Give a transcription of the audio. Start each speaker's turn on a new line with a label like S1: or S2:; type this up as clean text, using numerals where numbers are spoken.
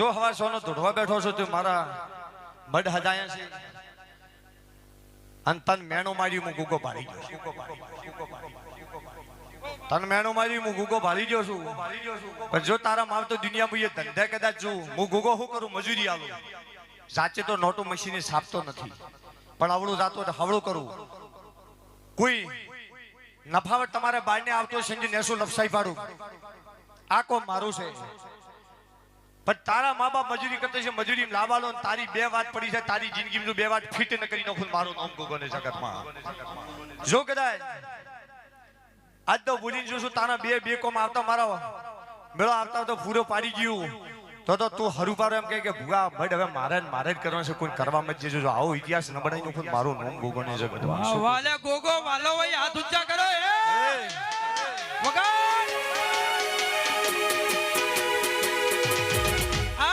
S1: જો હવા સોનો ધોડવા બેઠો છો તું મારા મઢ હજાયા છે અને તન મેણો મારી હું ગુગો ભાળી ગયો તન મેણો મારી હું ગુગો ભાળી ગયો છું પણ જો તારા માવ તો દુનિયામાં એ ધંધે કદાચ છું હું ગુગો શું કરું મજૂરી આલું સાચે તો નોટું મશીને છાપતો નથી પણ આવડું જાતો હવળું કરું કોઈ નફાવટ તમારે બારને આવતો સંજી નેસો લપસાઈ પાડું આ કો મારું છે પણ તારા મા બાપ મજૂરી કરતે છે મજૂરી લાવાલો તારી બે વાત પડી છે તારી જિંદગીમાં બે વાત ફિટ ન કરી નાખું મારું નામ ગુગો ને જગતમાં જો કદાચ આજ તો બોલીને જોશું તારા બે કોમ આવતા મારા મેળો આવતા તો પૂરો પાડી ગયું તો તું હરું પાડો એમ કે ભૂગા ભાઈ હવે મારે જ કરવાનું છે કોઈ કરવા મત જજો આવો ઇતિહાસ ન બનાવી નાખું મારું નામ ગુગો ને જગતમાં
S2: વાલે ગોગો વાલો ભાઈ હાથ ઊંચા કરો એ